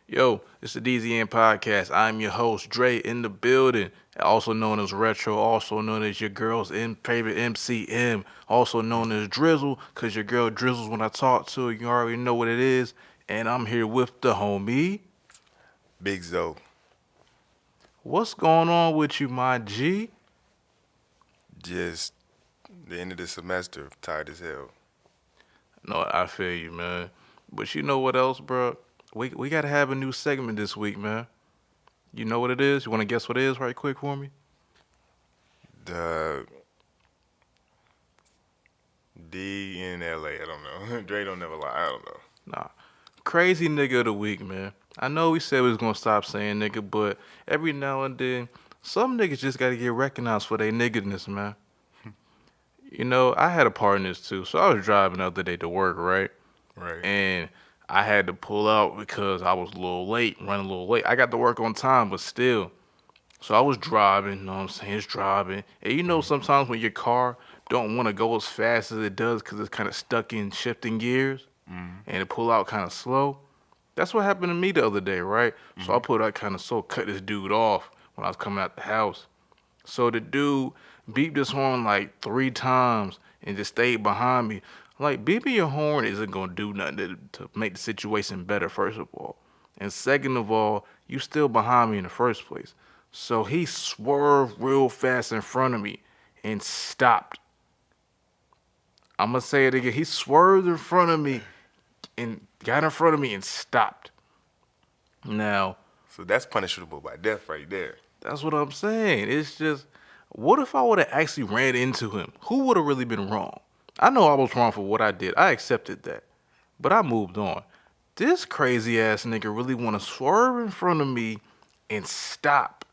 Yo, it's the dznpodcast. I'm your host, Dre, in the building, also known as Retro, also known as your girl's favorite MCM, also known as Drizzle, because your girl drizzles when I talk to her. You already know what it is. And I'm here with the homie. Big Zo. What's going on with you, my G? Just the end of the semester, tired as hell. No, I feel you, man. But you know what else, bro? We got to have a new segment this week, man. You know what it is? You want to guess what it is right quick for me? The D in LA, I don't know. Dre don't never lie, I don't know. Nah. Crazy nigga of the week, man. I know we said we was gonna stop saying nigga, but every now and then, some niggas just gotta get recognized for their niggadness, man. You know, I had a part in this too. So I was driving the other day to work, right? Right. And I had to pull out because I was a little late, running a little late. I got to work on time, but still. So I was driving, you know what I'm saying? It's driving. And you know sometimes when your car don't want to go as fast as it does because it's kind of stuck in shifting gears and it pull out kind of slow. That's what happened to me the other day, right? So I put out kind of slow, cut this dude off when I was coming out the house. So the dude beeped his horn like 3 times and just stayed behind me. Like, beeping your horn isn't going to do nothing to make the situation better, first of all. And second of all, you still behind me in the first place. So he swerved real fast in front of me and stopped. I'm going to say it again. He swerved in front of me and got in front of me and stopped. Now, So that's punishable by death right there. that's what I'm saying. It's just, what if I would have actually ran into him? Who would have really been wrong? I know I was wrong for what I did. I accepted that. But I moved on. This crazy ass nigga really want to swerve in front of me and stop.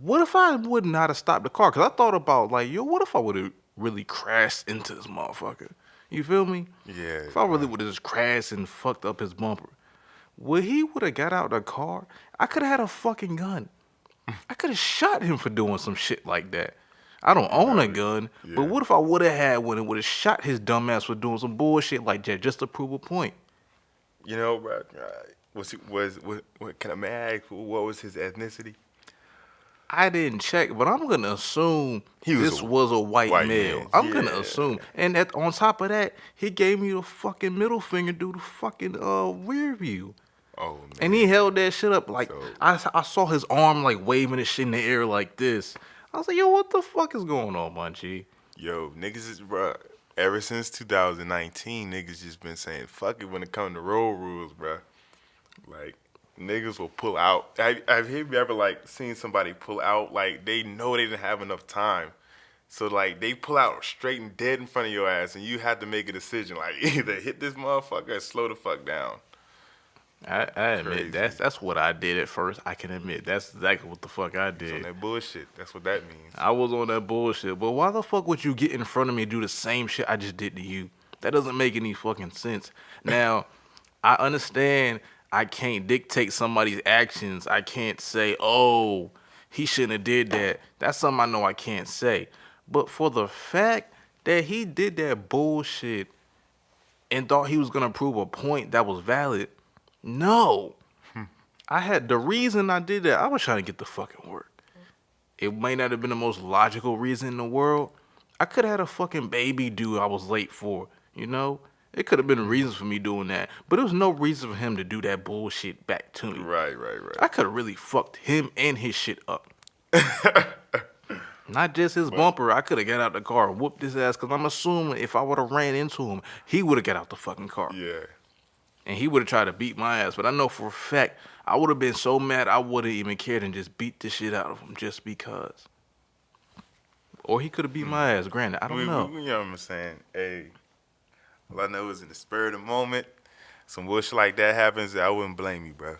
What if I would not have stopped the car? Because I thought about, like, yo, what if I would have really crashed into this motherfucker? You feel me? Yeah. If I really would have just crashed and fucked up his bumper, would he would have got out the car? I could have had a fucking gun. I could have shot him for doing some shit like that. I don't own a gun, but Yeah. what if I would have had one and would have shot his dumb ass for doing some bullshit like that just to prove a point? You know, bro, what can I ask? What was his ethnicity? I didn't check, but I'm gonna assume this a was a white male. man, I'm gonna yeah. assume, and on top of that, he gave me the fucking middle finger, do the fucking rear view. Oh man. And he held that shit up like So- I saw his arm like waving his shit in the air like this. I was like, yo, what the fuck is going on, man, G? Yo, niggas is, bro, ever since 2019, niggas just been saying fuck it when it comes to road rules, bro. Like, niggas will pull out. Have you ever, like, seen somebody pull out, like, they know they didn't have enough time. So, like, they pull out straight and dead in front of your ass, and you have to make a decision, like, either hit this motherfucker or slow the fuck down. I admit Crazy. that's what I did at first. I can admit that's exactly what the fuck I It's on did. that bullshit. That's what that means. I was on that bullshit. But why the fuck would you get in front of me and do the same shit I just did to you? That doesn't make any fucking sense. Now, I understand I can't dictate somebody's actions. I can't say, oh, he shouldn't have did that. That's something I know I can't say. But for the fact that he did that bullshit and thought he was gonna prove a point that was valid, no. I had the reason I did that. I was trying to get the fucking work. It may not have been the most logical reason in the world. I could have had a fucking baby due I was late for, you know? It could have been reasons for me doing that. But there was no reason for him to do that bullshit back to me. Right. I could have really fucked him and his shit up. Not just his bumper. I could have got out the car and whooped his ass because I'm assuming if I would have ran into him, he would have got out the fucking car. Yeah. And he would have tried to beat my ass. But I know for a fact, I would have been so mad I wouldn't even cared and just beat the shit out of him just because. Or he could have beat my ass, granted. I don't know. You know what I'm saying? Hey, all I know is in the spur of the moment, some bullshit like that happens, I wouldn't blame you, bro.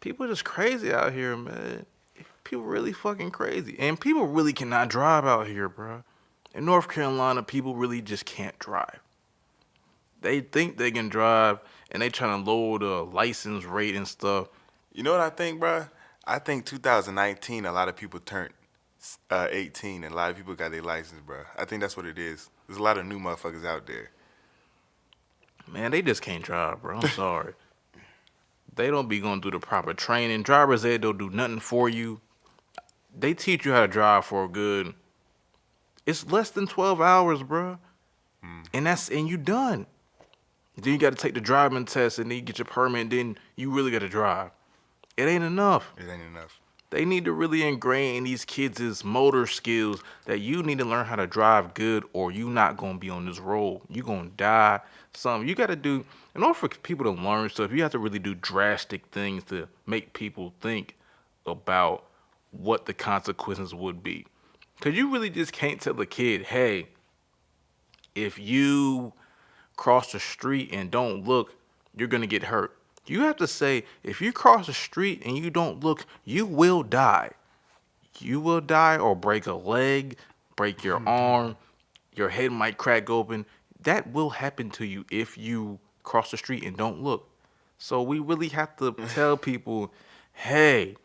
People are just crazy out here, man. People really fucking crazy. And people really cannot drive out here, bro. In North Carolina, people really just can't drive. They think they can drive, and they trying to lower the license rate and stuff. You know what I think, bro? I think 2019, a lot of people turned 18, and a lot of people got their license, bro. I think that's what it is. There's a lot of new motherfuckers out there. Man, they just can't drive, bro. I'm sorry. They don't be going through the proper training. Drivers ed don't do nothing for you. They teach you how to drive for a good. It's less than 12 hours, bruh. And you done. Then you got to take the driving test, and then you get your permit, and then you really got to drive. It ain't enough. It ain't enough. They need to really ingrain in these kids' motor skills that you need to learn how to drive good, or you not gonna be on this road. You gonna die. Something you got to do in order for people to learn stuff. You have to really do drastic things to make people think about what the consequences would be. Cause you really just can't tell a kid, hey, if you cross the street and don't look, you're gonna get hurt. You have to say, if you cross the street and you don't look, you will die. You will die or break a leg, break your arm, your head might crack open. That will happen to you if you cross the street and don't look. So we really have to tell people, hey,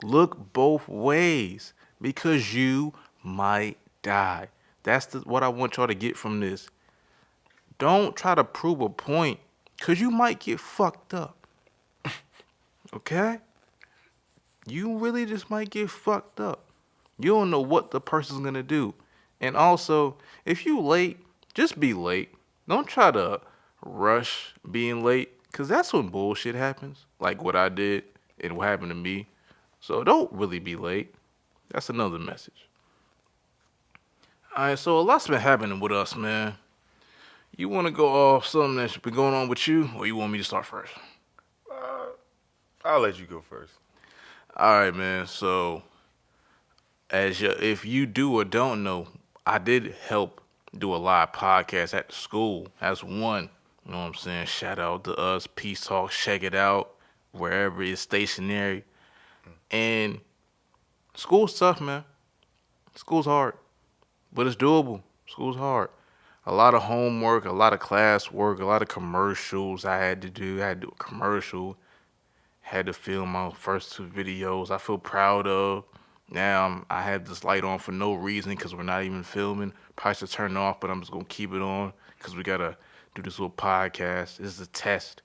look both ways because you might die. That's what I want y'all to get from this. Don't try to prove a point because you might get fucked up. Okay? You really just might get fucked up. You don't know what the person's going to do. And also, if you late, just be late. Don't try to rush being late because that's when bullshit happens. Like what I did and what happened to me. So don't really be late. That's another message. All right, so a lot's been happening with us, man. You want to go off something that's been going on with you, or you want me to start first? I'll let you go first. All right, man. So, if you do or don't know, I did help do a live podcast at the school. That's one. You know what I'm saying? Shout out to us. Peace Talk. Check it out wherever it's stationary. And school's tough, man. School's hard, but it's doable. School's hard. A lot of homework, a lot of class work, a lot of commercials I had to do. I had to do a commercial. Had to film my first 2 videos I feel proud of. Now I have this light on for no reason because we're not even filming. Probably should turn it off, but I'm just going to keep it on because we got to do this little podcast. This is a test.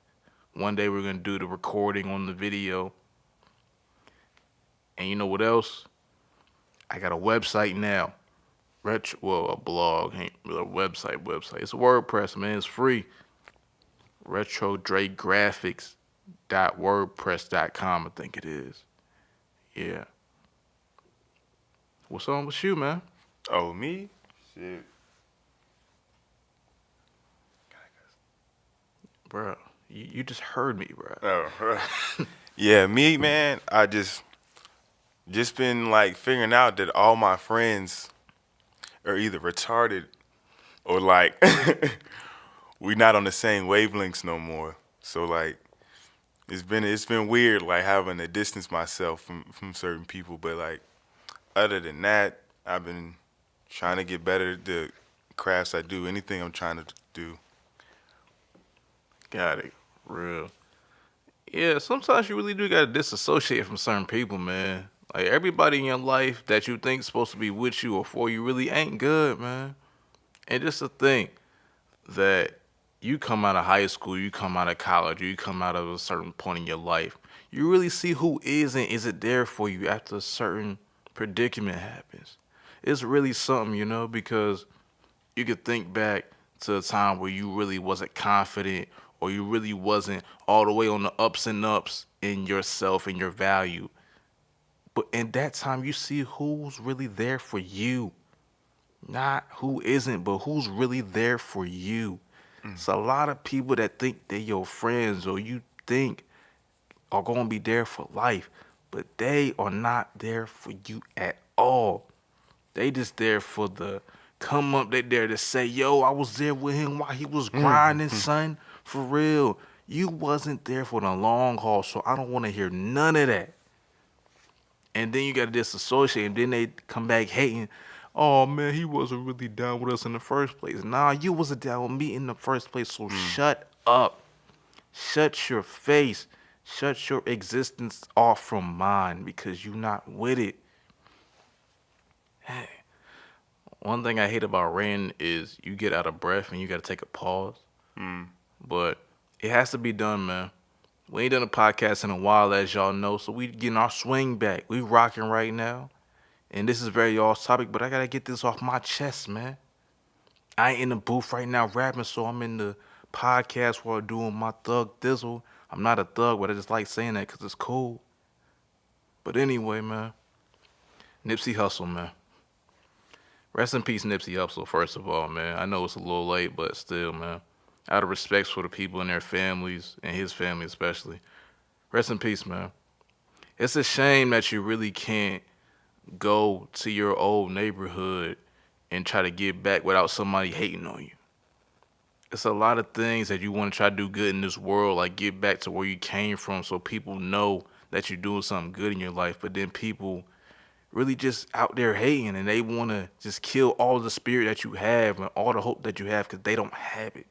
One day we're going to do the recording on the video. And you know what else? I got a website now. A blog, ain't a website. It's a WordPress, man. It's free. RetroDreGraphics.wordpress.com, I think it is. Yeah. What's on with you, man? Oh, me? Shit. Bro, you just heard me, bro. Oh, yeah, me, man. I just been like figuring out that all my friends are either retarded or like we not on the same wavelengths no more. So like it's been weird like having to distance myself from certain people. But like other than that, I've been trying to get better at the crafts I do. Anything I'm trying to do. Got it. Real. Yeah, sometimes you really do gotta disassociate from certain people, man. Like everybody in your life that you think is supposed to be with you or for you really ain't good, man. And just to think that you come out of high school, you come out of college, you come out of a certain point in your life, you really see who is and isn't there for you after a certain predicament happens. It's really something, because you could think back to a time where you really wasn't confident or you really wasn't all the way on the ups and ups in yourself and your value. But in that time, you see who's really there for you. Not who isn't, but who's really there for you. It's a lot of people that think they're your friends or you think are going to be there for life, but they are not there for you at all. They just there for the come up. They there to say, yo, I was there with him while he was grinding, son. For real. You wasn't there for the long haul, so I don't want to hear none of that. And then you got to disassociate, and then they come back hating. Oh, man, he wasn't really down with us in the first place. Nah, you wasn't down with me in the first place, so shut up. Shut your face. Shut your existence off from mine because you not with it. Hey, one thing I hate about Rant is you get out of breath and you got to take a pause. But it has to be done, man. We ain't done a podcast in a while, as y'all know, so we getting our swing back. We rocking right now. And this is very off topic, but I gotta get this off my chest, man. I ain't in the booth right now rapping, so I'm in the podcast while doing my thug dizzle. I'm not a thug, but I just like saying that because it's cool. But anyway, man, Nipsey Hussle, man. Rest in peace, Nipsey Hussle, first of all, man. I know it's a little late, but still, man. Out of respect for the people and their families, and his family especially. Rest in peace, man. It's a shame that you really can't go to your old neighborhood and try to get back without somebody hating on you. It's a lot of things that you want to try to do good in this world, like get back to where you came from so people know that you're doing something good in your life, but then people really just out there hating and they want to just kill all the spirit that you have and all the hope that you have because they don't have it.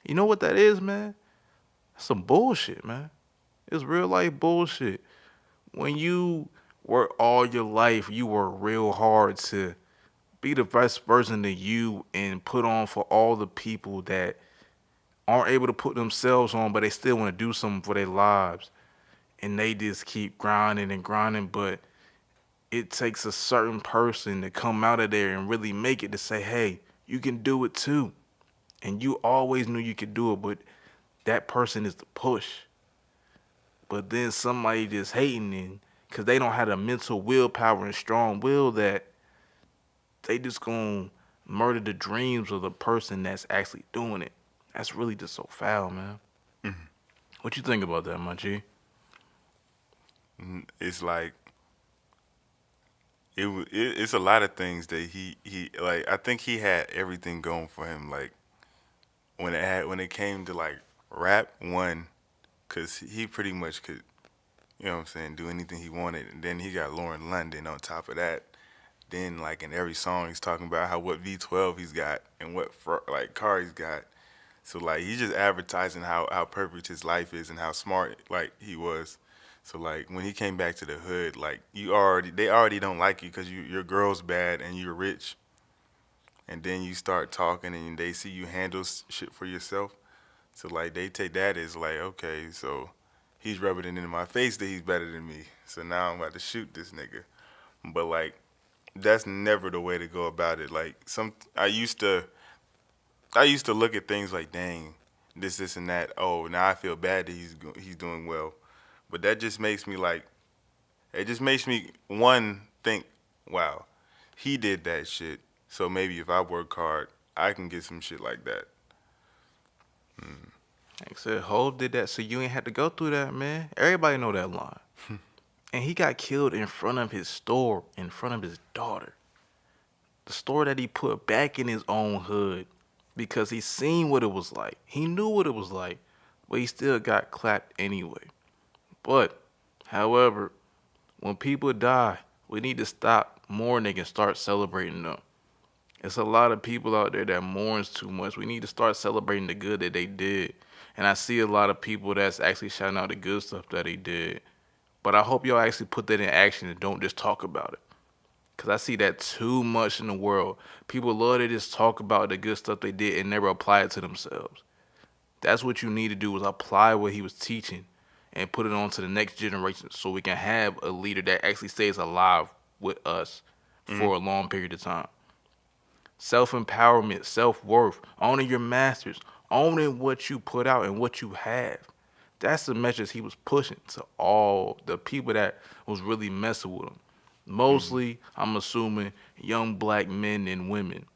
You know what that is, man? That's some bullshit, man. It's real life bullshit. When you work all your life, you work real hard to be the best version of you and put on for all the people that aren't able to put themselves on, but they still want to do something for their lives. And they just keep grinding and grinding, but it takes a certain person to come out of there and really make it to say, hey, you can do it too. And you always knew you could do it, but that person is the push. But then somebody just hating it because they don't have the mental willpower and strong will that they just gonna murder the dreams of the person that's actually doing it. That's really just so foul, man. Mm-hmm. What you think about that, my G? It's like it's a lot of things that he like. I think he had everything going for him. Like when it came to like rap, one, cause he pretty much could, you know what I'm saying, do anything he wanted. And then he got Lauren London on top of that. Then like in every song he's talking about how what V12 he's got and what like car he's got. So like he's just advertising how perfect his life is and how smart like he was. So like when he came back to the hood, like they already don't like you because your girl's bad and you're rich. And then you start talking and they see you handle shit for yourself. So like they take that as like, okay, so he's rubbing it in my face that he's better than me. So now I'm about to shoot this nigga. But like that's never the way to go about it. Like I used to look at things like, dang, this and that. Oh, now I feel bad that he's doing well. But that just makes me like, it just makes me one think, wow, he did that shit. So maybe if I work hard, I can get some shit like that. Like I said, Hov did that so you ain't had to go through that, man. Everybody know that line. And he got killed in front of his store, in front of his daughter. The store that he put back in his own hood because he seen what it was like. He knew what it was like, but he still got clapped anyway. But, however, when people die, we need to stop mourning and start celebrating them. It's a lot of people out there that mourns too much. We need to start celebrating the good that they did. And I see a lot of people that's actually shouting out the good stuff that they did. But I hope y'all actually put that in action and don't just talk about it. Because I see that too much in the world. People love to just talk about the good stuff they did and never apply it to themselves. That's what you need to do is apply what he was teaching and put it on to the next generation so we can have a leader that actually stays alive with us for a long period of time. Self-empowerment, self-worth, owning your masters, owning what you put out and what you have. That's the message he was pushing to all the people that was really messing with him. Mostly, I'm assuming, young black men and women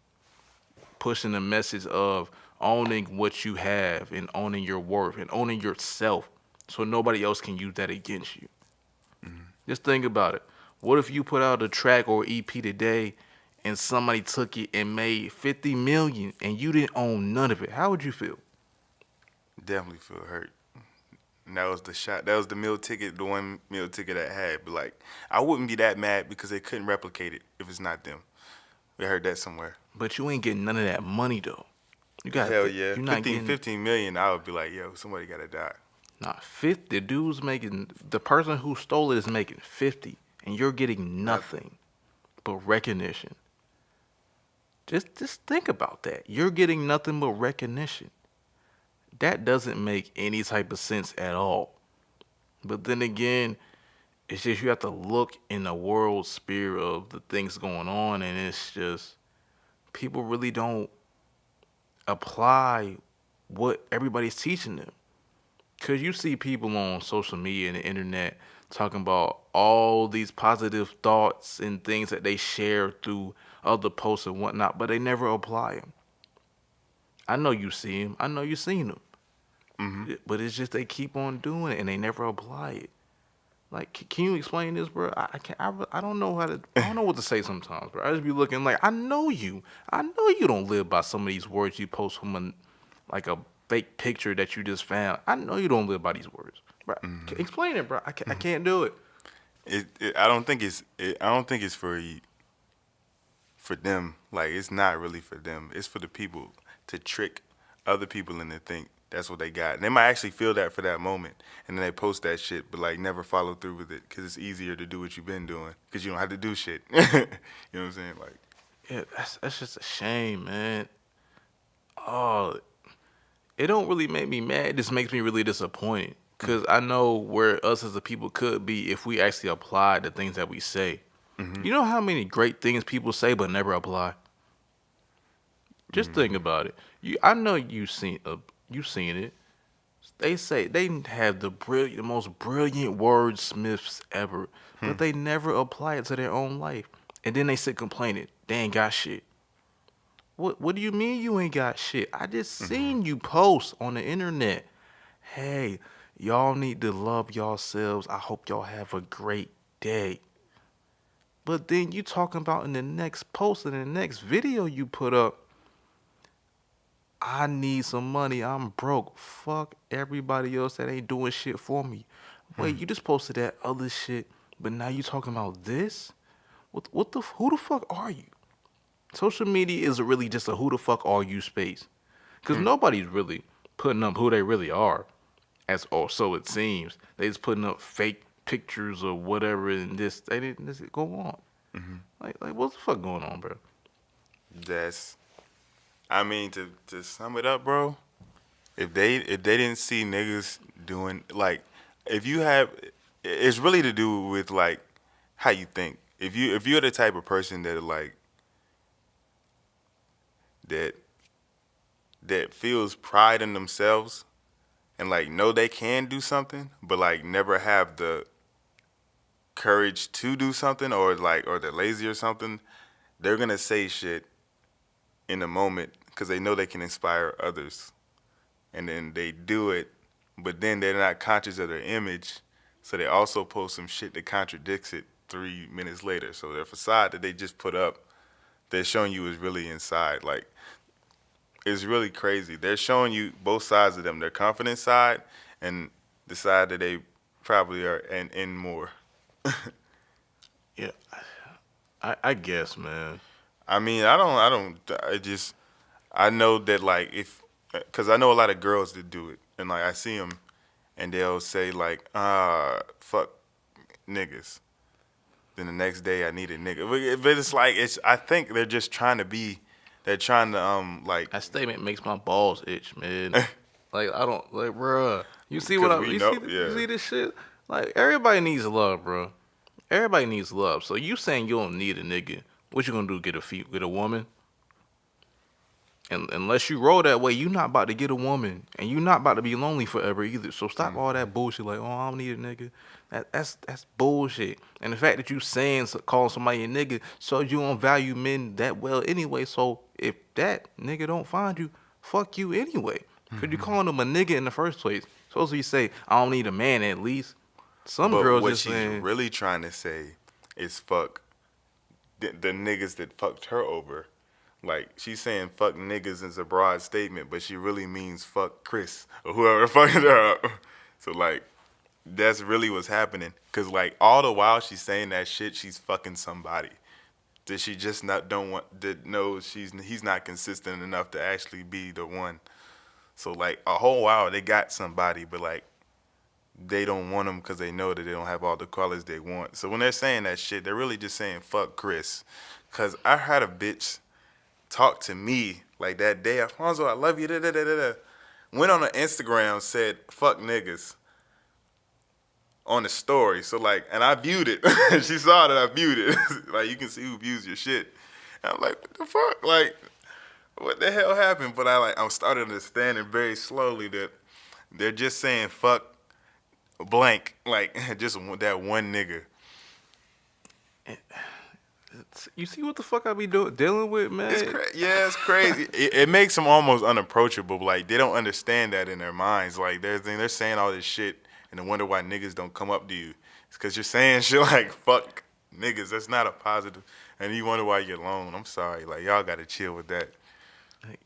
pushing the message of owning what you have and owning your worth and owning yourself so nobody else can use that against you. Just think about it. What if you put out a track or EP today and somebody took it and made 50 million and you didn't own none of it? How would you feel? Definitely feel hurt. And that was the shot. That was the meal ticket, the one meal ticket I had. But like, I wouldn't be that mad because they couldn't replicate it if it's not them. We heard that somewhere. But you ain't getting none of that money though. You got Hell yeah. You're not 15 million, I would be like, yo, somebody gotta die. Not 50. The dude's making, the person who stole it is making 50, and you're getting nothing but recognition. Just think about that. You're getting nothing but recognition. That doesn't make any type of sense at all. But then again, it's just you have to look in the world sphere of the things going on, and it's just people really don't apply what everybody's teaching them. Cause you see people on social media and the internet talking about all these positive thoughts and things that they share through other posts and whatnot, but they never apply them. I know you see them. I know you seen them. Mm-hmm. But it's just they keep on doing it and they never apply it. Like, can you explain this, bro? I can't. I don't know how to. I don't know what to say sometimes, bro. I just be looking like I know you. I know you don't live by some of these words you post from like a fake picture that you just found. I know you don't live by these words, bro. Explain it, bro. I can't do it. I don't think I don't think it's for them. Like it's not really for them. It's for the people to trick other people into think that's what they got. And they might actually feel that for that moment, and then they post that shit, but like never follow through with it because it's easier to do what you've been doing because you don't have to do shit. You know what I'm saying? Like, Yeah, that's just a shame, man. Oh, it don't really make me mad. It just makes me really disappointed because I know where us as a people could be if we actually applied the things that we say. You know how many great things people say but never apply. Just think about it. I know you seen it. They say they have the most brilliant wordsmiths ever, but they never apply it to their own life. And then they sit complaining they ain't got shit. What do you mean you ain't got shit? I just seen you post on the internet. Hey, y'all need to love yourselves. I hope y'all have a great day. But then you talking about in the next post in the next video you put up, I need some money. I'm broke. Fuck everybody else that ain't doing shit for me. Wait, you just posted that other shit, but now you talking about this? Who the fuck are you? Social media is really just a who the fuck are you space. Cause nobody's really putting up who they really are. Or so it seems. They just putting up fake pictures or whatever and they didn't this go on. Like what the fuck going on, bro? that's. I mean, to sum it up, bro. If they didn't see niggas doing like, if you have, it's really to do with like how you think. If you're the type of person that like that that feels pride in themselves and like know they can do something, but like never have the courage to do something or they're lazy or something, they're gonna say shit in the moment because they know they can inspire others, and then they do it, but then they're not conscious of their image, so they also post some shit that contradicts it 3 minutes later. So their facade that they just put up, they're showing you is really inside. Like it's really crazy. They're showing you both sides of them, their confident side and the side that they probably are in more. Yeah, I guess, man. I mean, I know that like cause I know a lot of girls that do it, and like I see them, and they'll say like, fuck niggas. Then the next day I need a nigga, but it's like I think they're just trying to be, they're trying to like, That statement makes my balls itch, man. Like I don't like, bruh. You see what cause I? we You know, see? You yeah. see this shit? Like everybody needs love, bro. Everybody needs love. So you saying you don't need a nigga? What you gonna do? Get a woman? And unless you roll that way, you not about to get a woman, and you not about to be lonely forever either. So stop all that bullshit. Like, oh, I don't need a nigga. That's bullshit. And the fact that you calling somebody a nigga shows you don't value men that well anyway. So if that nigga don't find you, fuck you anyway. Cause you calling him a nigga in the first place. Supposed to say, I don't need a man at least. Some But girls what just she's saying, really trying to say is fuck the niggas that fucked her over. Like she's saying fuck niggas is a broad statement, but she really means fuck Chris or whoever fucked her up. So like that's really what's happening. Cause like all the while she's saying that shit, she's fucking somebody. That she just not don't want that knows he's not consistent enough to actually be the one. So like a whole while they got somebody, but like they don't want them because they know that they don't have all the colors they want. So when they're saying that shit, they're really just saying fuck Chris. Cause I had a bitch talk to me like that day, Alfonso, I love you, da da da da da. went on her Instagram, said "fuck niggas" on the story. So like, and I viewed it. She saw that I viewed it. Like, you can see who views your shit. And I'm like, what the fuck? Like, what the hell happened? But I'm starting understanding very slowly that they're just saying fuck blank, like just that one nigga. You see what the fuck I be dealing with, man? It's crazy. It makes them almost unapproachable. Like, they don't understand that in their minds. Like, they're saying all this shit, and they wonder why niggas don't come up to you. It's because you're saying shit like fuck niggas. That's not a positive. And you wonder why you're alone. I'm sorry. Like, y'all got to chill with that.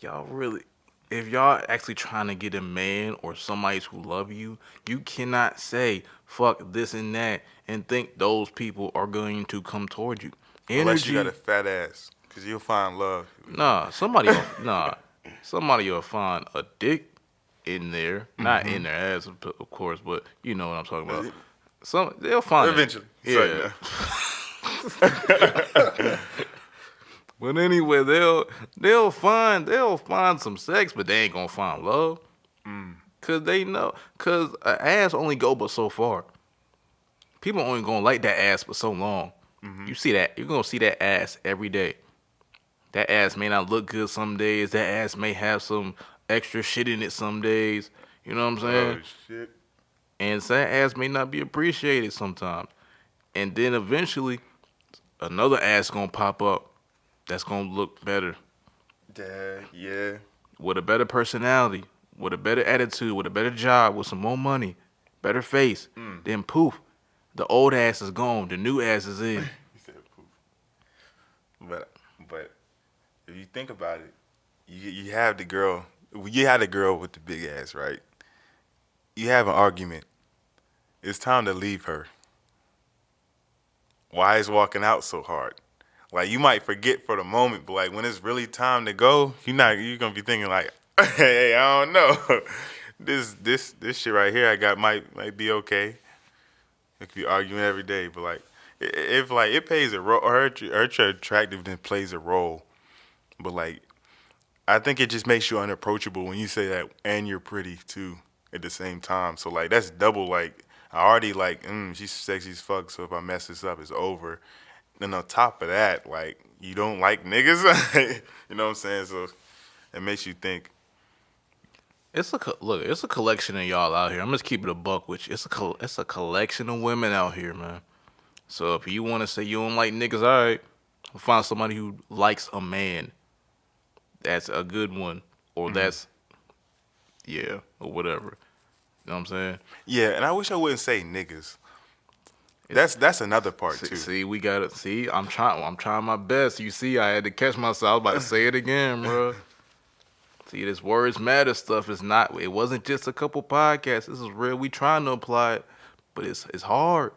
Y'all really, if y'all actually trying to get a man or somebody who love you, you cannot say fuck this and that and think those people are going to come toward you. Unless you got a fat ass, because you'll find love. Somebody will find a dick in there, not in their ass, of course, but you know what I'm talking about. They'll find eventually. It. Yeah. But anyway, they'll find some sex, but they ain't gonna find love. Cause they know, cause an ass only go but so far. People only gonna like that ass for so long. You see that, you're gonna see that ass every day. That ass may not look good some days. That ass may have some extra shit in it some days. You know what I'm saying? Oh shit. And that ass may not be appreciated sometimes. And then eventually, another ass gonna pop up that's gonna look better. Yeah. With a better personality, with a better attitude, with a better job, with some more money, better face. Then poof, the old ass is gone. The new ass is in. You said poof. But if you think about it, you have the girl. You had the girl with the big ass, right? You have an argument. It's time to leave her. Why is walking out so hard? Like, you might forget for the moment, but like when it's really time to go, you're gonna be thinking like, hey, I don't know. This shit right here I got might be okay. It could be arguing every day, but like if like it plays a role, her attractiveness plays a role, but like I think it just makes you unapproachable when you say that, and you're pretty too at the same time. So like that's double. Like, I already like, she's sexy as fuck. So if I mess this up, it's over. And on top of that, like, you don't like niggas. You know what I'm saying? So it makes you think. It's a collection of y'all out here. I'm just keeping it a buck with you. It's a collection of women out here, man. So if you want to say you don't like niggas, all right, find somebody who likes a man. That's a good one, or or whatever. You know what I'm saying? Yeah, and I wish I wouldn't say niggas. That's another part too. See, we got it. See, I'm trying my best. You see, I had to catch myself. I was about to say it again, bro. See, this words matter stuff is not. It wasn't just a couple podcasts. This is real. We trying to apply it, but it's hard.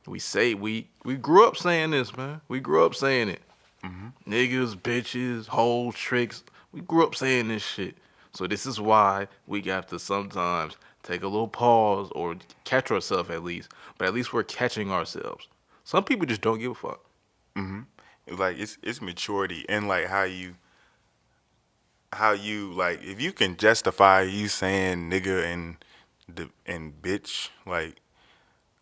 We grew up saying this, man. We grew up saying it. Niggas, bitches, hoes, tricks. We grew up saying this shit. So this is why we got to sometimes take a little pause or catch ourselves at least. But at least we're catching ourselves. Some people just don't give a fuck. Like it's maturity and like how you like, if you can justify you saying nigga and bitch, like,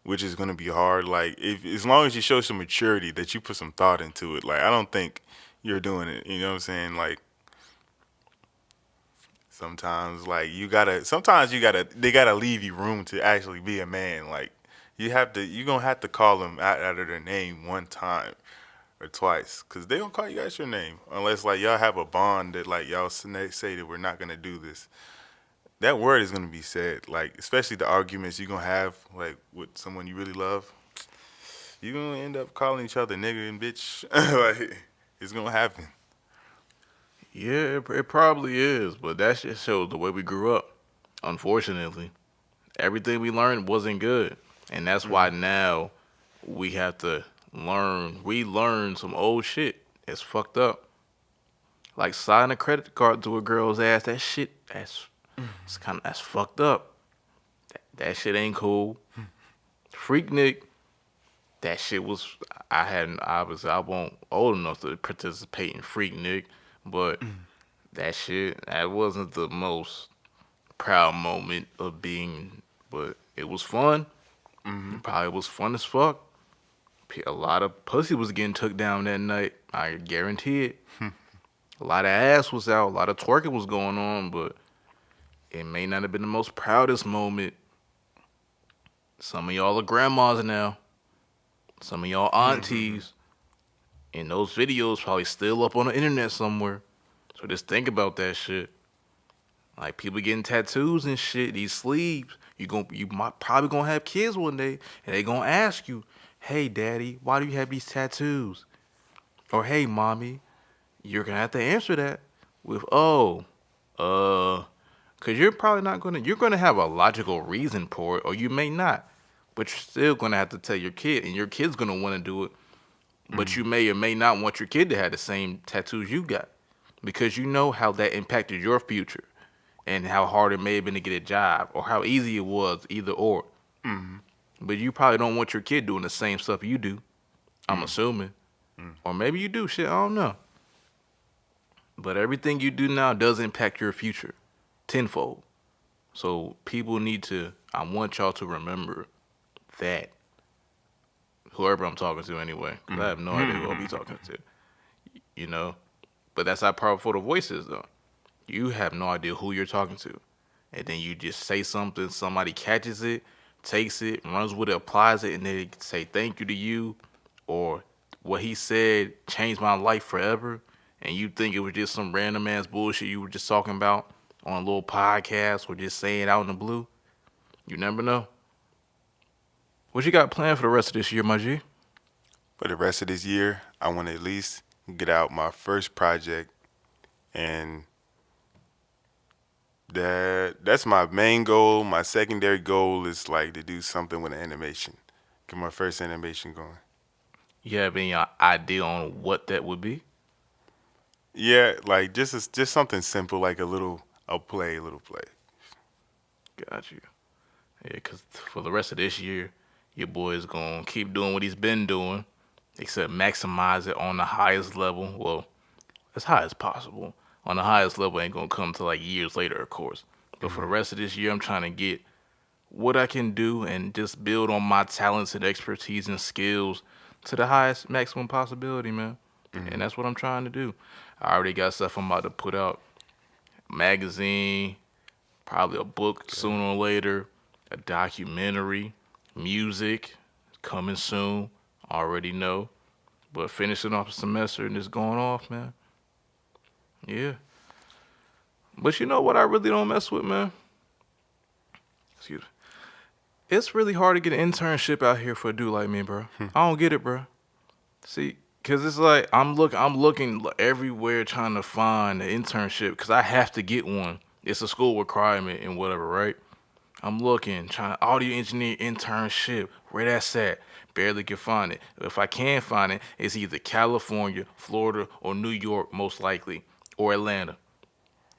which is gonna be hard. Like, if as long as you show some maturity, that you put some thought into it. Like, I don't think you're doing it. You know what I'm saying? Like, sometimes they gotta leave you room to actually be a man. Like, you're gonna have to call them out of their name one time or twice, cause they don't call you out your name unless like y'all have a bond that like y'all say that we're not gonna do this. That word is gonna be said, like, especially the arguments you're gonna have like with someone you really love. You're gonna end up calling each other nigga and bitch. Like, it's gonna happen. Yeah, it probably is, but that just shows the way we grew up. Unfortunately, everything we learned wasn't good, and that's why now we have to relearn some old shit. It's fucked up. Like signing a credit card to a girl's ass. That shit, that's fucked up. That shit ain't cool. Freak Nick. That shit was. I wasn't old enough to participate in Freak Nick, but that shit, that wasn't the most proud moment of being, but it was fun. Mm-hmm. It probably was fun as fuck. A lot of pussy was getting took down that night. I guarantee it. A lot of ass was out. A lot of twerking was going on, but it may not have been the most proudest moment. Some of y'all are grandmas now. Some of y'all aunties. And those videos probably still up on the internet somewhere. So just think about that shit. Like people getting tattoos and shit, these sleeves. You might probably gonna have kids one day, and they gonna ask you, "Hey, daddy, why do you have these tattoos?" Or, "Hey, mommy," you're gonna have to answer that with, "Oh, cause you're probably not gonna. You're gonna have a logical reason for it, or you may not, but you're still gonna have to tell your kid, and your kid's gonna want to do it. But you may or may not want your kid to have the same tattoos you got, because you know how that impacted your future." And how hard it may have been to get a job, or how easy it was, either or. Mm-hmm. But you probably don't want your kid doing the same stuff you do. I'm assuming, or maybe you do. Shit, I don't know. But everything you do now does impact your future, tenfold. So people need to. I want y'all to remember that. Whoever I'm talking to, anyway, because I have no idea who I'll be talking to. You know, but that's how powerful the voice is, though. You have no idea who you're talking to. And then you just say something, somebody catches it, takes it, runs with it, applies it, and they say thank you to you, or what he said changed my life forever, and you think it was just some random ass bullshit you were just talking about on a little podcast or just saying out in the blue. You never know. What you got planned for the rest of this year, my G? For the rest of this year, I want to at least get out my first project, and that's my main goal. My secondary goal is like to do something with animation. Get my first animation going. You have any idea on what that would be? Yeah, like just something simple, like a little play. Got you. Yeah, because for the rest of this year, your boy is going to keep doing what he's been doing, except maximize it on the highest level. Well, as high as possible. On the highest level ain't going to come to like years later, of course. But for the rest of this year, I'm trying to get what I can do and just build on my talents and expertise and skills to the highest maximum possibility, man. And that's what I'm trying to do. I already got stuff I'm about to put out. Magazine, probably a book sooner or later, a documentary, music coming soon. Already know. But finishing off the semester and it's going off, man. Yeah. But you know what I really don't mess with, man? Excuse me. It's really hard to get an internship out here for a dude like me, bro. I don't get it, bro. See, cause it's like I'm looking everywhere trying to find an internship because I have to get one. It's a school requirement and whatever, right? I'm looking, trying to audio engineer internship. Where that's at? Barely can find it. If I can find it, it's either California, Florida, or New York, most likely, or Atlanta.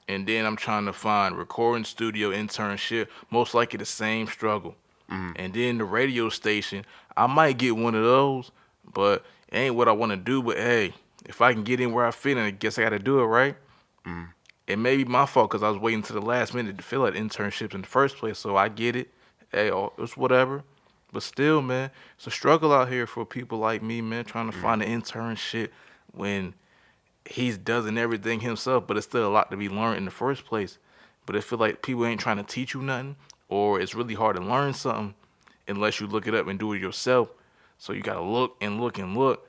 And then I'm trying to find recording studio internship, most likely the same struggle. And then the radio station, I might get one of those, but it ain't what I want to do. But hey, if I can get in where I fit, and I guess I got to do it, right? It may be my fault because I was waiting to the last minute to fill out internships in the first place. So I get it. Hey, it's whatever. But still, man, it's a struggle out here for people like me, man, trying to find an internship when he's doing everything himself, but it's still a lot to be learned in the first place. But I feel like people ain't trying to teach you nothing, or it's really hard to learn something unless you look it up and do it yourself. So you gotta look and look and look,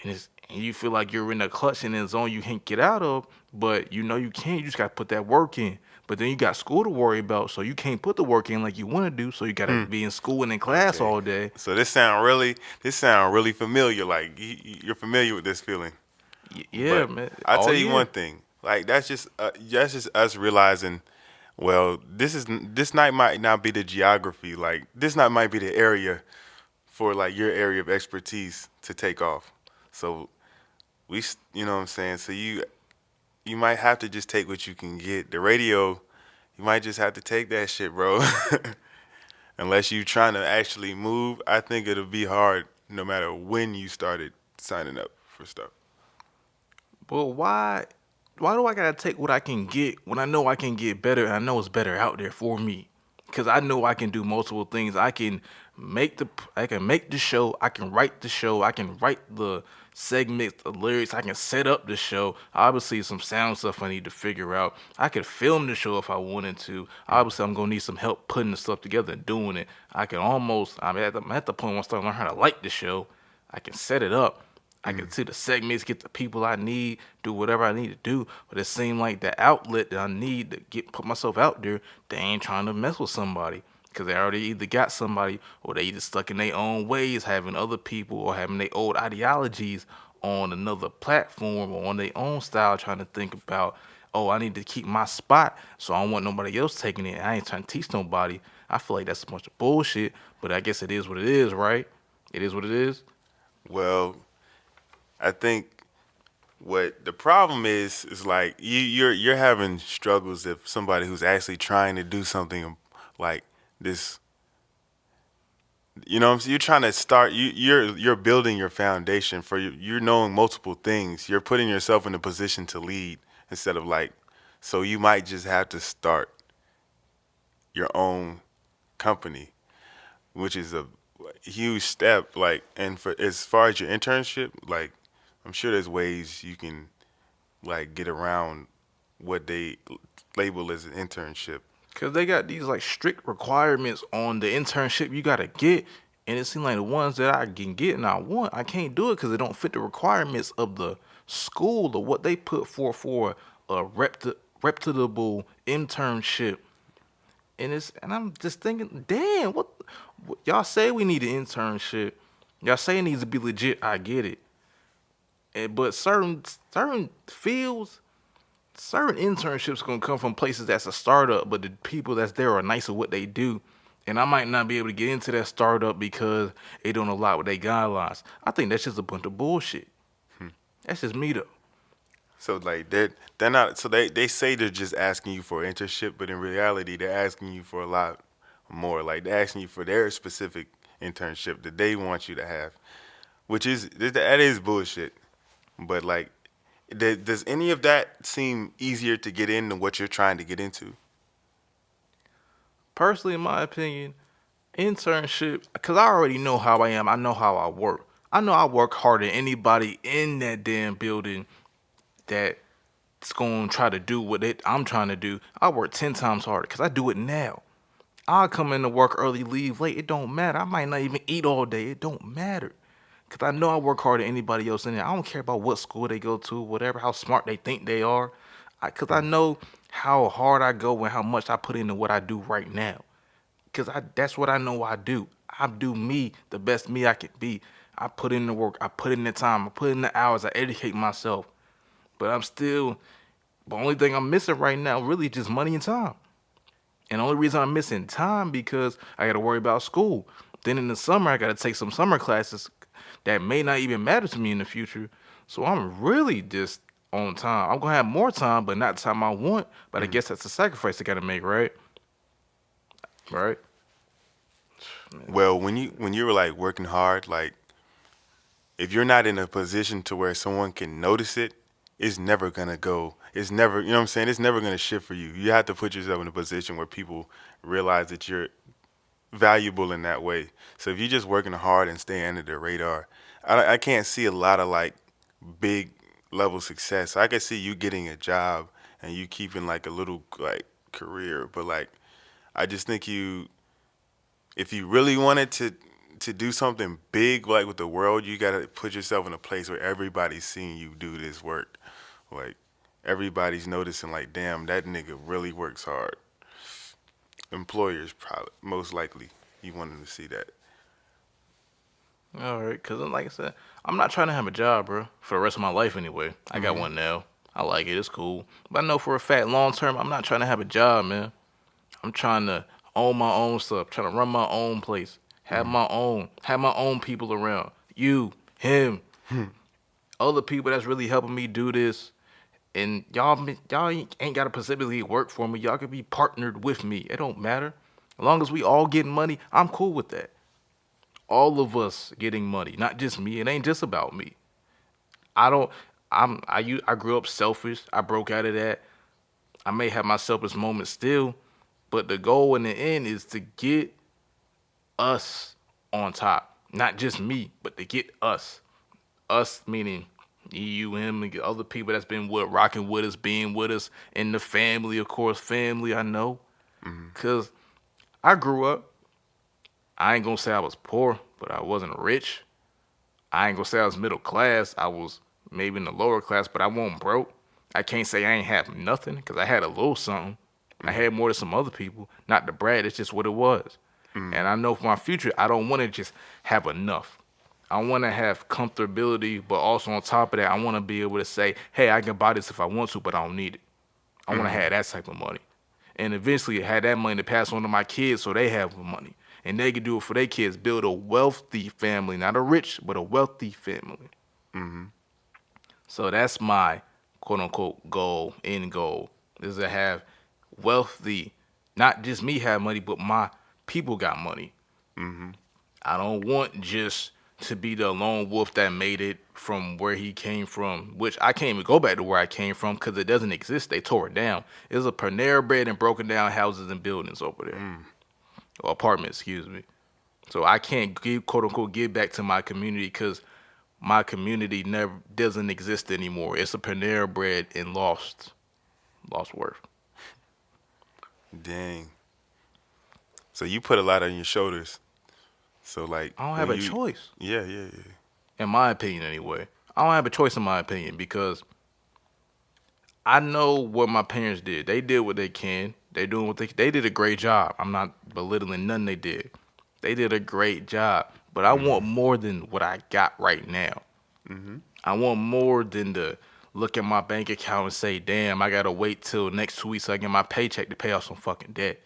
and you feel like you're in a clutch in a zone you can't get out of. But you know you can. You just gotta put that work in. But then you got school to worry about, so you can't put the work in like you want to do. So you gotta be in school and in class Okay. all day. So this sound really familiar. Like you're familiar with this feeling. Yeah, But man. I'll All tell you year. one thing. Like that's just us realizing. Well, this night might not be the geography. Like this night might be the area for like your area of expertise to take off. So you know what I'm saying. So you might have to just take what you can get. The radio, you might just have to take that shit, bro. Unless you trying to actually move, I think it'll be hard no matter when you started signing up for stuff. Well, why? why do I gotta take what I can get when I know I can get better and I know it's better out there for me? Because I know I can do multiple things. I can make the show. I can write the show. I can write the segments, the lyrics. I can set up the show. Obviously, some sound stuff I need to figure out. I could film the show if I wanted to. Obviously, I'm gonna need some help putting the stuff together and doing it. I can almost. I'm at the point where I'm starting to learn how to like the show. I can set it up. I can see the segments, get the people I need, do whatever I need to do. But it seemed like the outlet that I need to put myself out there, they ain't trying to mess with somebody. Because they already either got somebody or they either stuck in their own ways, having other people or having their old ideologies on another platform or on their own style, trying to think about, oh, I need to keep my spot, so I don't want nobody else taking it. I ain't trying to teach nobody. I feel like that's a bunch of bullshit, but I guess it is what it is, right? It is what it is. Well, I think what the problem is like you're having struggles if somebody who's actually trying to do something like this. You know what I'm saying? You're trying to start. You're building your foundation for you. You're knowing multiple things. You're putting yourself in a position to lead instead of like. So you might just have to start your own company, which is a huge step. Like, and for as far as your internship, like, I'm sure there's ways you can like get around what they label as an internship. Cause they got these like strict requirements on the internship you gotta get, and it seems like the ones that I can get and I want, I can't do it because they don't fit the requirements of the school or what they put for a reputable internship. And I'm just thinking, damn, what y'all say we need an internship? Y'all say it needs to be legit. I get it, but certain fields certain internships gonna come from places that's a startup, but the people that's there are nice at what they do. And I might not be able to get into that startup because they don't allow with their guidelines. I think that's just a bunch of bullshit. That's just me though. So like they're not. So they say they're just asking you for an internship, but in reality they're asking you for a lot more. Like they're asking you for their specific internship that they want you to have, which is that is bullshit. But like, does any of that seem easier to get in than what you're trying to get into? Personally, in my opinion, internship, because I already know how I am. I know how I work. I know I work harder than anybody in that damn building that's going to try to do what I'm trying to do. I work 10 times harder because I do it now. I'll come into work early, leave late. It don't matter. I might not even eat all day. It don't matter. Because I know I work harder than anybody else in there. I don't care about what school they go to, whatever, how smart they think they are. Because I know how hard I go and how much I put into what I do right now. Because that's what I know I do. I do me, the best me I can be. I put in the work. I put in the time. I put in the hours. I educate myself. But the only thing I'm missing right now really just money and time. And the only reason I'm missing time because I got to worry about school. Then in the summer, I got to take some summer classes that may not even matter to me in the future. So I'm really just on time. I'm going to have more time, but not the time I want. But I guess that's a sacrifice I got to make, right? Right? Well, when you were like working hard, like if you're not in a position to where someone can notice it, it's never gonna go. It's never, you know what I'm saying? It's never gonna shift for you. You have to put yourself in a position where people realize that you're valuable in that way. So if you're just working hard and staying under the radar, I can't see a lot of like big level success. I can see you getting a job and you keeping like a little like career, but like I just think if you really wanted to do something big like with the world, you gotta put yourself in a place where everybody's seeing you do this work. Like everybody's noticing like, damn, that nigga really works hard. Employers probably most likely you want them to see that. All right, because like I said, I'm not trying to have a job, bro, for the rest of my life anyway. I got one now. I like it. It's cool. But I know for a fact, long term, I'm not trying to have a job, man. I'm trying to own my own stuff, trying to run my own place, have my own people around. You, him, other people that's really helping me do this. And y'all ain't gotta specifically work for me. Y'all could be partnered with me. It don't matter. As long as we all getting money, I'm cool with that. All of us getting money, not just me. It ain't just about me. I don't I grew up selfish. I broke out of that. I may have my selfish moments still, but the goal in the end is to get us on top. Not just me, but to get us. Us meaning you, him, and other people that's been rocking with us, being with us, and the family, of course, family. I know, cause I grew up. I ain't gonna say I was poor, but I wasn't rich. I ain't gonna say I was middle class. I was maybe in the lower class, but I wasn't broke. I can't say I ain't have nothing, cause I had a little something. I had more than some other people. Not to brag, it's just what it was. And I know for my future, I don't want to just have enough. I want to have comfortability, but also on top of that, I want to be able to say, hey, I can buy this if I want to, but I don't need it. I want to have that type of money. And eventually have that money to pass on to my kids so they have money. And they can do it for their kids, build a wealthy family, not a rich, but a wealthy family. So that's my quote unquote goal, end goal, is to have wealthy, not just me have money, but my people got money. I don't want just to be the lone wolf that made it from where he came from, which I can't even go back to where I came from because it doesn't exist. They tore it down. There's a Panera Bread and broken down houses and buildings over there, or apartments, excuse me. So I can't give, quote unquote, give back to my community because my community never doesn't exist anymore. It's a Panera Bread and lost worth. Dang. So you put a lot on your shoulders. So like I don't have when a choice. Yeah. In my opinion, anyway. I don't have a choice in my opinion because I know what my parents did. They did what they can. They doing what they did a great job. I'm not belittling nothing they did. They did a great job. But I want more than what I got right now. I want more than to look at my bank account and say, damn, I gotta wait till next 2 weeks so I get my paycheck to pay off some fucking debt.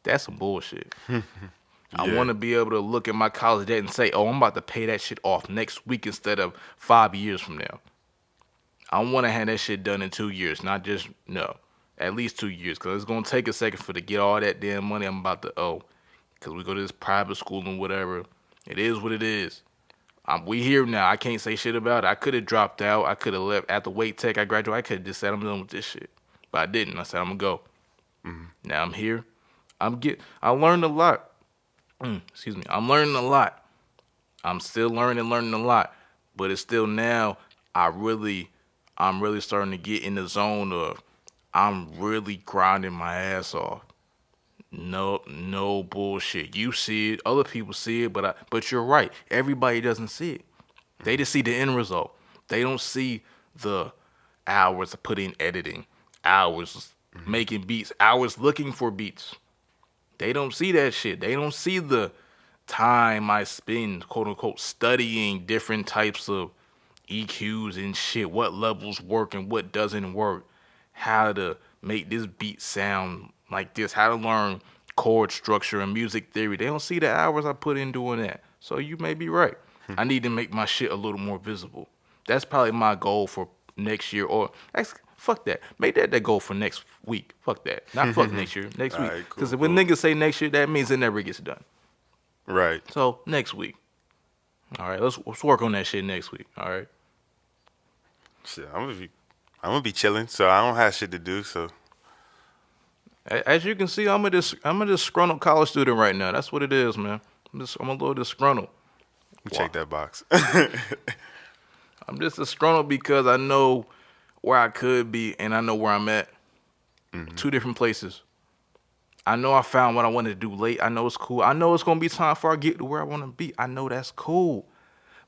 That's some bullshit. I Yeah. want to be able to look at my college debt and say, oh, I'm about to pay that shit off next week instead of 5 years from now. I want to have that shit done in 2 years, not just, no, at least 2 years. Because it's going to take a second for to get all that damn money I'm about to owe. Because we go to this private school and whatever. It is what it is. We here now. I can't say shit about it. I could have dropped out. I could have left after Wait Tech. I graduated. I could have just said I'm done with this shit. But I didn't. I said I'm going to go. Now I'm here. I learned a lot. Excuse me. I'm learning a lot. I'm still learning a lot. But it's still now I'm really starting to get in the zone of I'm really grinding my ass off. No bullshit. You see it, other people see it, but you're right. Everybody doesn't see it. They just see the end result. They don't see the hours of putting editing, hours making beats, hours looking for beats. They don't see that shit. They don't see the time I spend, quote unquote, studying different types of EQs and shit, what levels work and what doesn't work, how to make this beat sound like this, how to learn chord structure and music theory. They don't see the hours I put in doing that. So you may be right. I need to make my shit a little more visible. That's probably my goal for next year, or fuck that. Make that goal for next week. Fuck that. Not fuck next year. Next week. Alright, cool, Because when niggas say next year, that means it never gets done. Right. So next week. All right, let's work on that shit next week. All right. Shit, I'm gonna be chilling, so I don't have shit to do. So As you can see, I'm a disgruntled college student right now. That's what it is, man. I'm a little disgruntled. check that box. I'm just disgruntled because I know where I could be and I know where I'm at. Two different places. I know I found what I wanted to do late. I know it's cool. I know it's going to be time before I get to where I want to be. I know that's cool.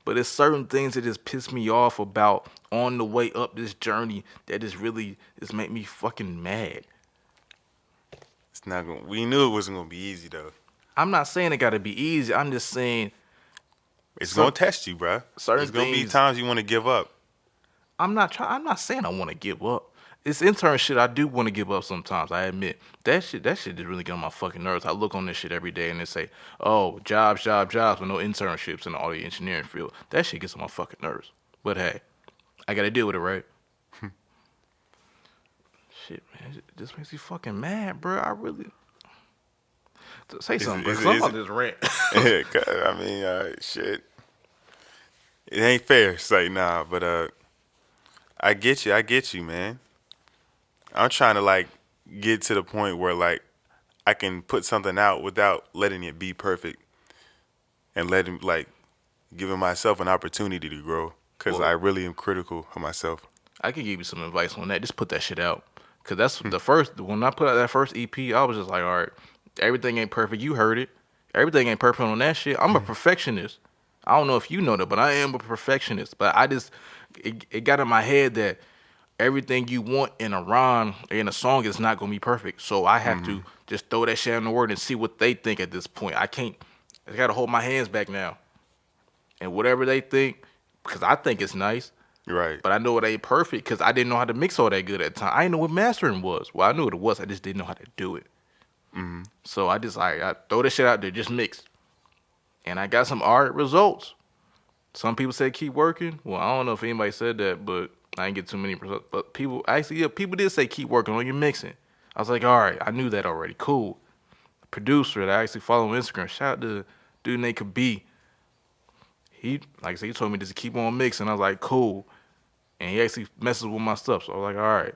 But there's certain things that just piss me off about on the way up this journey that just make me fucking mad. It's not gonna. We knew it wasn't gonna be easy though. I'm not saying it got to be easy. I'm just saying It's gonna test you, bro. certain There's gonna be things- times you want to give up. I'm not saying I want to give up. It's intern shit. I do want to give up sometimes. I admit that shit just really get on my fucking nerves. I look on this shit every day and they say, "Oh, jobs, with no internships in the audio engineering field." That shit gets on my fucking nerves. But hey, I gotta deal with it, right? Shit, man, it just makes me fucking mad, bro. I really say something, bro. 'Cause I'm on this rant. I mean, shit. It ain't fair. It's like, nah, but I get you, man. I'm trying to like get to the point where like I can put something out without letting it be perfect and letting like giving myself an opportunity to grow because I Well, really am critical of myself. I could give you some advice on that. Just put that shit out. Cause that's the first. When I put out that first EP, I was just like, all right, everything ain't perfect. You heard it. Everything ain't perfect on that shit. I'm a perfectionist. I don't know if you know that, but I am a perfectionist. But I just, it got in my head that everything you want in a rhyme in a song is not gonna be perfect. So I have to just throw that shit in the word and see what they think at this point. I can't. I gotta hold my hands back now, and whatever they think, because I think it's nice. Right. But I know it ain't perfect because I didn't know how to mix all that good at the time. I didn't know what mastering was. Well, I knew what it was. I just didn't know how to do it. So I just like I throw this shit out there, just mix, and I got some alright results. Some people say keep working. Well, I don't know if anybody said that, but I didn't get too many results. But people actually, yeah, people did say keep working on your mixing. I was like, all right, I knew that already. Cool. Producer that I actually follow on Instagram. Shout out to dude named Kabi. He, like I said, he told me just to keep on mixing. I was like, cool. And he actually messes with my stuff. So I was like, all right,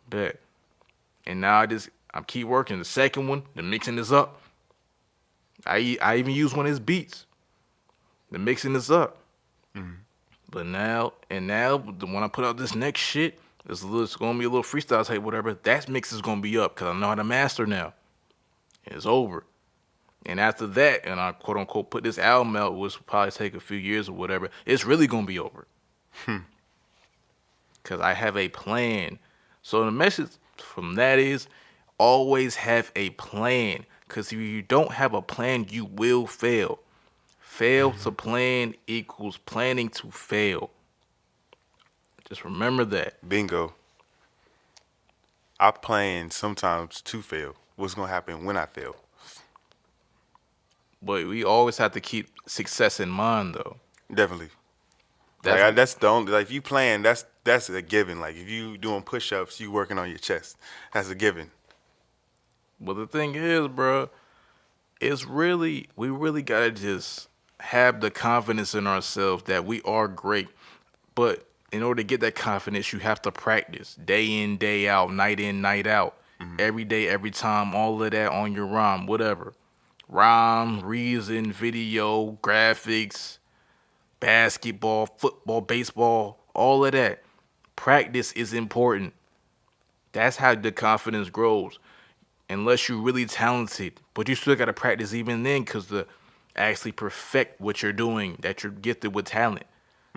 bet. And now I keep working. The second one, the mixing is up. I even use one of his beats. The mixing is up. But now when I put out this next shit, it's gonna be a little freestyle type, whatever. That mix is gonna be up because I know how to master now. It's over. And after that, and I quote unquote put this album out, which will probably take a few years or whatever, it's really gonna be over. Because I have a plan. So the message from that is always have a plan. Because if you don't have a plan, you will fail. Fail to plan equals planning to fail. Just remember that. Bingo. I plan sometimes to fail. What's gonna happen when I fail? But we always have to keep success in mind, though. Definitely. That's Like that's the only like if you plan, that's a given. Like if you doing push ups, you working on your chest. That's a given. But the thing is, bro, we really gotta just have the confidence in ourselves that we are great. But in order to get that confidence, you have to practice day in, day out, night in, night out, every day, every time, all of that on your rhyme, whatever. Rhyme, reason, video, graphics, basketball, football, baseball, all of that. Practice is important. That's how the confidence grows. Unless you're really talented, but you still gotta practice even then, cause to actually perfect what you're doing, that you're gifted with talent.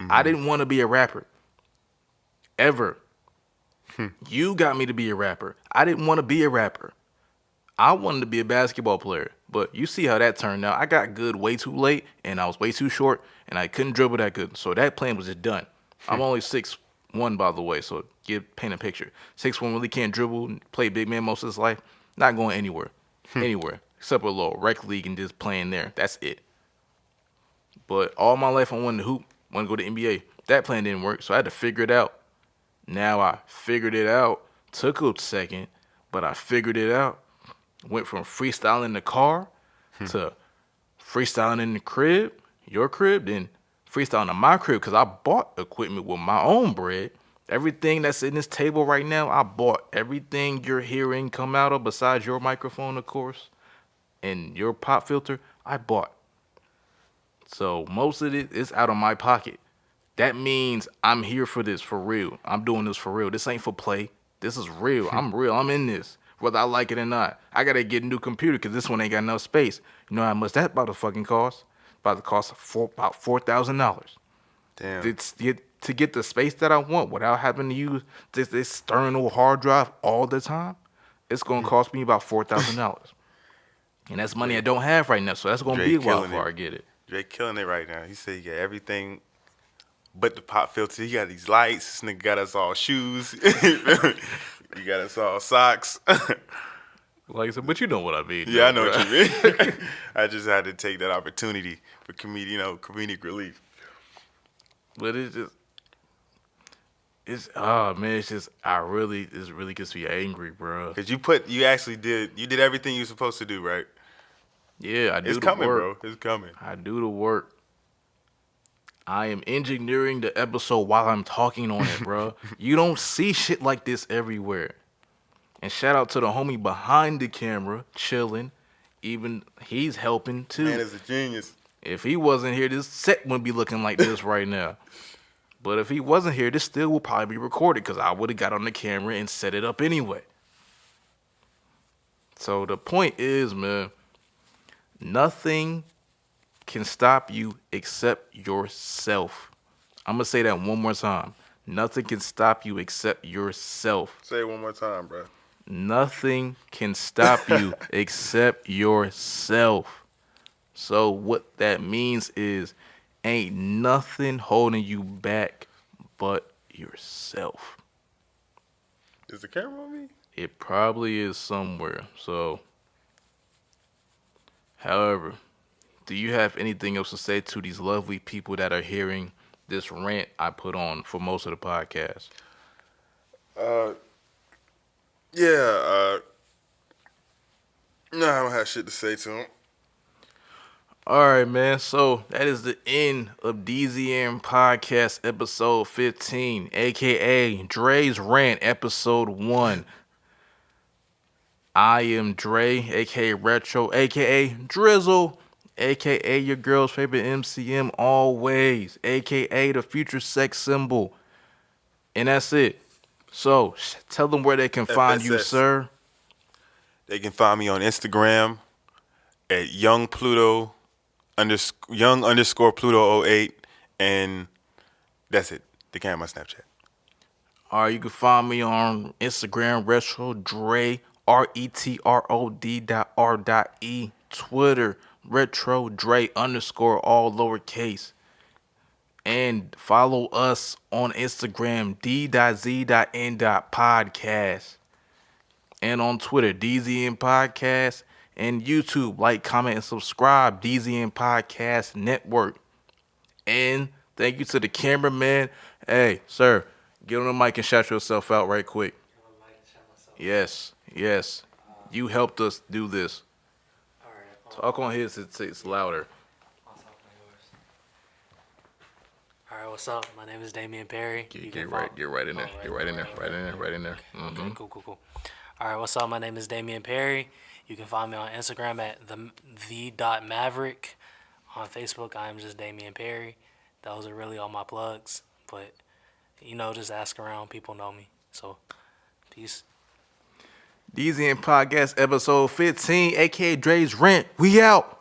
I didn't want to be a rapper, ever. You got me to be a rapper. I didn't want to be a rapper. I wanted to be a basketball player, but you see how that turned out. I got good way too late, and I was way too short, and I couldn't dribble that good. So that plan was just done. I'm only 6'1", by the way, so paint a picture. 6'1" really can't dribble, play big man most of his life. Not going anywhere except a little rec league and just playing there. That's it. But all my life I wanted to hoop, wanted to go to NBA. That plan didn't work, so I had to figure it out. Now I figured it out. Took a second, but I figured it out. Went from freestyling in the car to freestyling in the crib, your crib, then freestyling in my crib because I bought equipment with my own bread. Everything that's in this table right now, I bought. Everything you're hearing come out of, besides your microphone, of course, and your pop filter, I bought. So most of it is out of my pocket. That means I'm here for this, for real. I'm doing this for real. This ain't for play. This is real. I'm real. I'm in this, whether I like it or not. I got to get a new computer because this one ain't got enough space. You know how much that about to fucking cost? About to cost about $4,000. Damn. To get the space that I want without having to use this external hard drive all the time, it's gonna cost me about $4,000, and that's money I don't have right now. So that's gonna be a while before I get it. Drake killing it right now. He said he got everything but the pop filter. He got these lights. This nigga got us all shoes. He got us all socks. Like I said, but you know what I mean. Yeah, I know what you mean. I just had to take that opportunity for comedic relief. But it's just this really gets me angry, bro. Cause you actually did everything you were supposed to do, right? Yeah, I do It's the coming, work. bro. It's coming. I do the work. I am engineering the episode while I'm talking on it, bro. You don't see shit like this everywhere. And shout out to the homie behind the camera, chilling. Even he's helping too. Man is a genius. If he wasn't here, this set wouldn't be looking like this right now. But if he wasn't here, this still will probably be recorded because I would have got on the camera and set it up anyway. So the point is, man, nothing can stop you except yourself. I'm going to say that one more time. Nothing can stop you except yourself. Say it one more time, bro. Nothing can stop you except yourself. So what that means is ain't nothing holding you back but yourself. Is the camera on me? It probably is somewhere. So, however, do you have anything else to say to these lovely people that are hearing this rant I put on for most of the podcast? Yeah, no, I don't have shit to say to him. All right, man. So that is the end of DZN Podcast episode 15, aka Dre's Rant episode 1. I am Dre, aka Retro, aka Drizzle, aka your girl's favorite MCM always, aka the future sex symbol. And that's it. So tell them where they can find you, FSS. sir. They can find me on Instagram at young underscore Pluto 08, and that's it. They can't have my Snapchat. All right, you can find me on Instagram, Retro Dre, RETROD.R.E, Twitter, Retro Dre _ all lowercase. And follow us on Instagram, d.z.n.podcast. And on Twitter, DZN Podcast. And YouTube, like, comment, and subscribe, DZN Podcast Network. And thank you to the cameraman. Hey, sir, get on the mic and shout yourself out right quick. Yes. You helped us do this. Talk on his, it's louder. All right, what's up? My name is Damian Perry. Get right in there. Get right in there. Mm-hmm. Okay, cool. All right, what's up? My name is Damian Perry. You can find me on Instagram at the.maverick. On Facebook, I am just Damian Perry. Those are really all my plugs. But, just ask around. People know me. So, peace. DZN Podcast episode 15, aka Dre's Rant. We out.